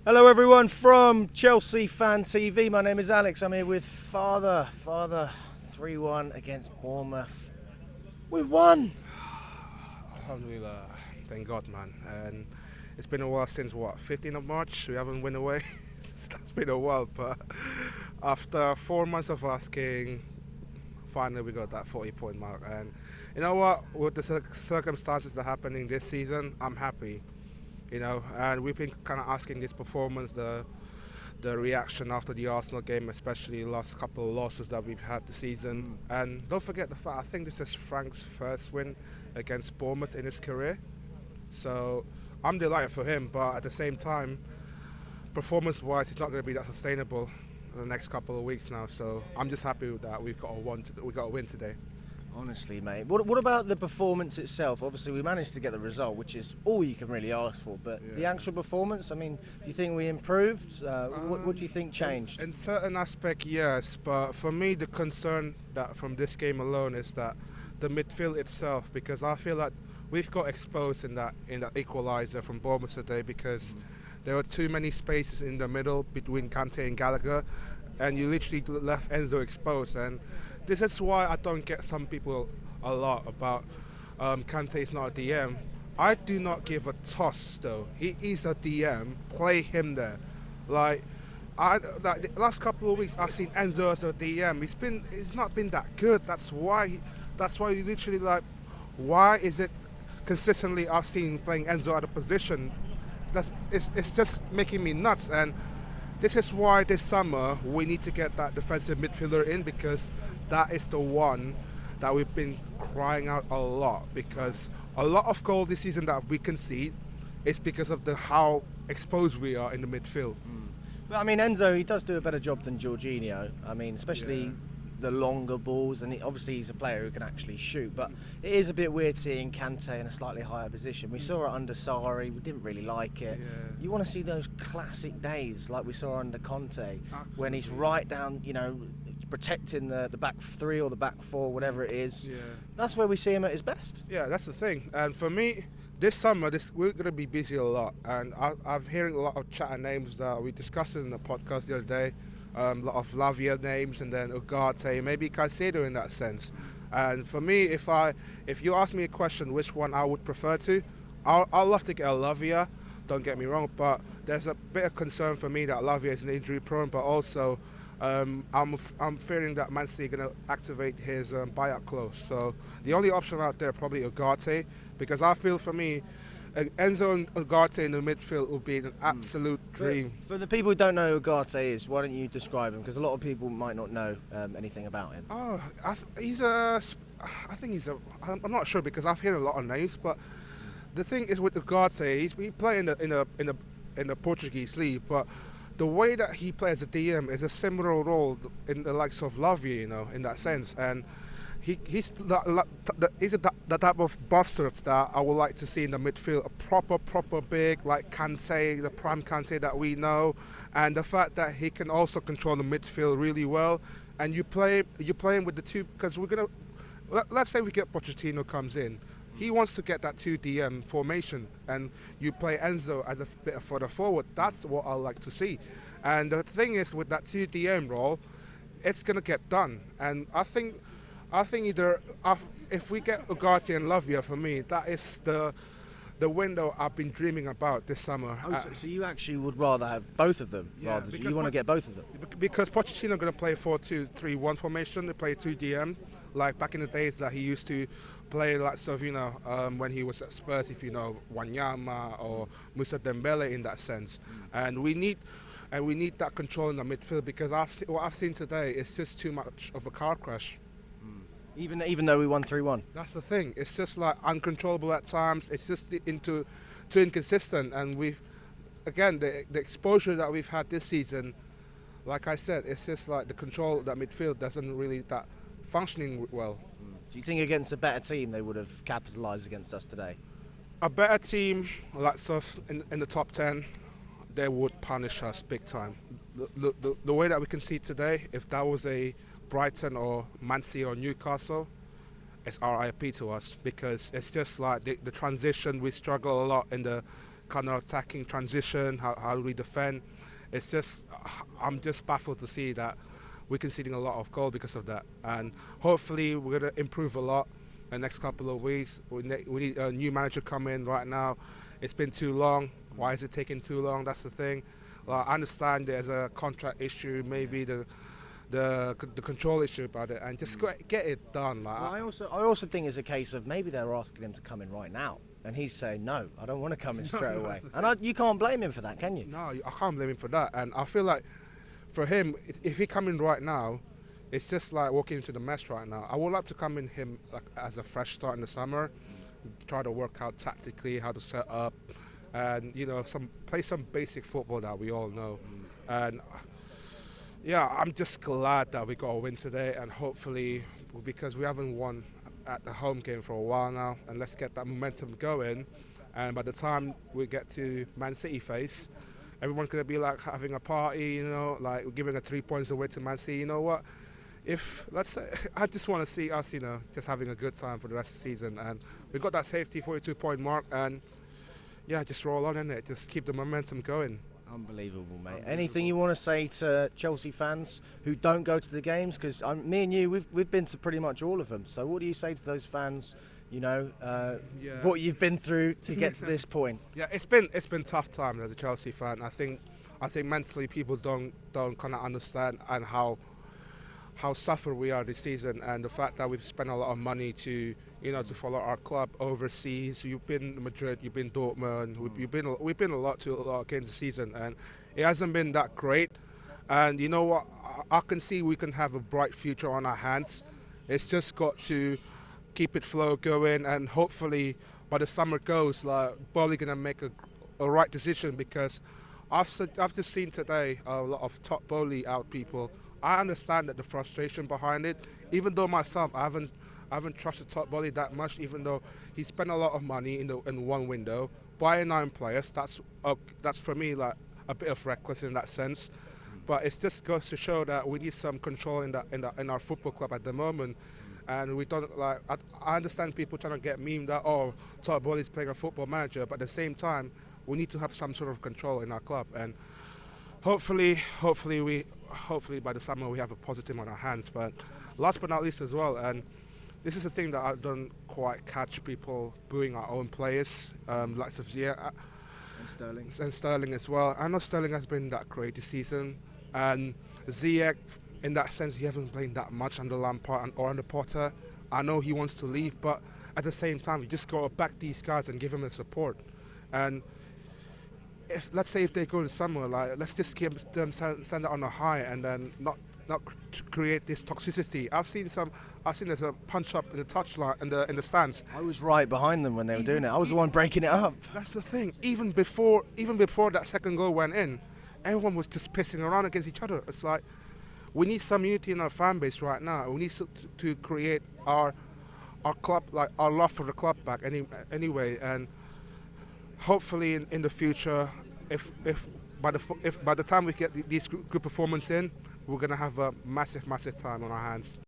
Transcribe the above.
Hello everyone from Chelsea Fan TV. My name is Alex. I'm here with Fathur. Fathur, 3-1 against Bournemouth. We won! Alhamdulillah, thank God, man. And it's been a while since 15th of March? We haven't won away. That's been a while, but after 4 months of asking, finally we got that 40-point mark. And you know what? With the circumstances that are happening this season, I'm happy. And we've been kind of asking this performance, the reaction after the Arsenal game, especially the last couple of losses that we've had this season. And don't forget the fact, I think this is Frank's first win against Bournemouth in his career. So I'm delighted for him, but at the same time, performance-wise, it's not going to be that sustainable in the next couple of weeks now. So I'm just happy with that. We got a win today. Honestly, mate. What about the performance itself? Obviously, we managed to get the result, which is all you can really ask for. But the actual performance, I mean, do you think we improved? What do you think changed? In certain aspect, yes. But for me, the concern that from this game alone is that the midfield itself, because I feel like we've got exposed in that equaliser from Bournemouth today, because there were too many spaces in the middle between Kante and Gallagher, and you literally left Enzo exposed. And this is why I don't get some people a lot about Kante is not a DM. I do not give a toss though. He is a DM. Play him there. Like the last couple of weeks, I've seen Enzo as a DM. He's not been that good. That's why you literally like. Why is it consistently I've seen playing Enzo out of position? It's just making me nuts. And this is why this summer we need to get that defensive midfielder in, because that is the one that we've been crying out a lot, because a lot of goals this season that we concede is because of how exposed we are in the midfield. But I mean, Enzo, he does do a better job than Jorginho. I mean, especially the longer balls, and obviously he's a player who can actually shoot. But it is a bit weird seeing Kante in a slightly higher position. We saw it under Sarri, we didn't really like it. You want to see those classic days like we saw under Conte, when he's right down, protecting the back three or the back four, whatever it is. That's where we see him at his best. Yeah, that's the thing. And for me, this summer, we're going to be busy a lot. And I'm hearing a lot of chat names that we discussed in the podcast the other day. A lot of Lavia names, and then Ugarte, maybe Caicedo in that sense. And for me, if you ask me a question, which one I would prefer to, I'll love to get a Lavia. Don't get me wrong, but there's a bit of concern for me that Lavia is an injury prone, but also I'm fearing that Man City are going to activate his buyout clause. So the only option out there probably Ugarte, because I feel for me, Enzo and Ugarte in the midfield would be an absolute dream. For the people who don't know who Ugarte is, why don't you describe him? Because a lot of people might not know anything about him. Oh, I'm not sure, because I've heard a lot of names, but the thing is with Ugarte, he play in the Portuguese league, but the way that he plays a DM is a similar role in the likes of Lavia, in that sense. And he's the type of bastards that I would like to see in the midfield, a proper big, like Kante, the prime Kante that we know, and the fact that he can also control the midfield really well. And you play him with the two, because let's say we get Pochettino comes in. He wants to get that 2 DM formation, and you play Enzo as a bit further forward. That's what I like to see. And the thing is, with that 2 DM role, it's going to get done. And I think either if we get Ugarte and Lavia, for me, that is the window I've been dreaming about this summer. So you actually would rather have both of them? You want to get both of them? Because Pochettino going to play 4-2-3-1 formation. They play 2 DM, like back in the days that he used to play lots of, when he was at Spurs, if you know Wanyama or Moussa Dembele in that sense. And we need that control in the midfield, because what I've seen today is just too much of a car crash. Even though we won 3-1. That's the thing. It's just like uncontrollable at times. It's just too inconsistent. And the exposure that we've had this season, like I said, it's just like the control of that midfield doesn't really that functioning well. Do you think against a better team they would have capitalised against us today? A better team, like us in the top 10, they would punish us big time. The way that we can see today, if that was a Brighton or Man City or Newcastle, it's RIP to us, because it's just like the transition. We struggle a lot in the counter-attacking transition, how do we defend. It's just, I'm just baffled to see that we're conceding a lot of goal because of that. And hopefully we're going to improve a lot in the next couple of weeks. We need a new manager come in right now. It's been too long. Why is it taking too long? That's the thing. I understand there's a contract issue, maybe the control issue about it, and just get it done. Well, I also think it's a case of maybe they're asking him to come in right now, and he's saying no, I don't want to come in straight away. And you can't blame him for that, can you? No, I can't blame him for that. And I feel like for him, if he come in right now, it's just like walking into the mess right now. I would like to come in him like as a fresh start in the summer, try to work out tactically how to set up, and play some basic football that we all know. And yeah, I'm just glad that we got a win today, and hopefully, because we haven't won at the home game for a while now, and let's get that momentum going. And by the time we get to Man City face, everyone's going to be like having a party, like we're giving 3 points away to Man City. You know what? Let's say, I just want to see us, just having a good time for the rest of the season. And we got that safety 42-point mark, and yeah, just roll on in it. Just keep the momentum going. Unbelievable, mate. Anything you want to say to Chelsea fans who don't go to the games? Because me and you, we've been to pretty much all of them. So what do you say to those fans? What you've been through to get to this point. Yeah, it's been tough time as a Chelsea fan. I think mentally people don't kind of understand and how suffer we are this season, and the fact that we've spent a lot of money to follow our club overseas. You've been Madrid, you've been Dortmund, we've been a lot of games this season, and it hasn't been that great. And you know what? I can see we can have a bright future on our hands. It's just got to keep it flow going, and hopefully by the summer goes, like Bowley gonna make a right decision, because I've just seen today a lot of top Bowley out people. I understand that the frustration behind it, even though myself I haven't trusted Todd Bowley that much, even though he spent a lot of money in one window buying 9 players. That's for me like a bit of reckless in that sense. But it just goes to show that we need some control in our football club at the moment. And we don't like. I understand people trying to get memed that Todd Bowley's playing a football manager, but at the same time we need to have some sort of control in our club. And hopefully by the summer we have a positive on our hands. But last but not least as well, and this is the thing that I don't quite catch people booing our own players, likes of Ziyech and Sterling as well. I know Sterling has been that great this season, and Ziyech, in that sense, he hasn't played that much under Lampard or under Potter. I know he wants to leave, but at the same time, you just got to back these guys and give them the support. And let's say if they go to summer, like let's just keep them send it on a high, and then not create this toxicity. I've seen there's a punch up in the touchline in the stands. I was right behind them when they were doing it. I was the one breaking it up. That's the thing. Even before that second goal went in, everyone was just pissing around against each other. It's like we need some unity in our fan base right now. We need to create our club, like our love for the club back anyway. And hopefully in the future, if by the time we get these good performance in, we're gonna have a massive time on our hands.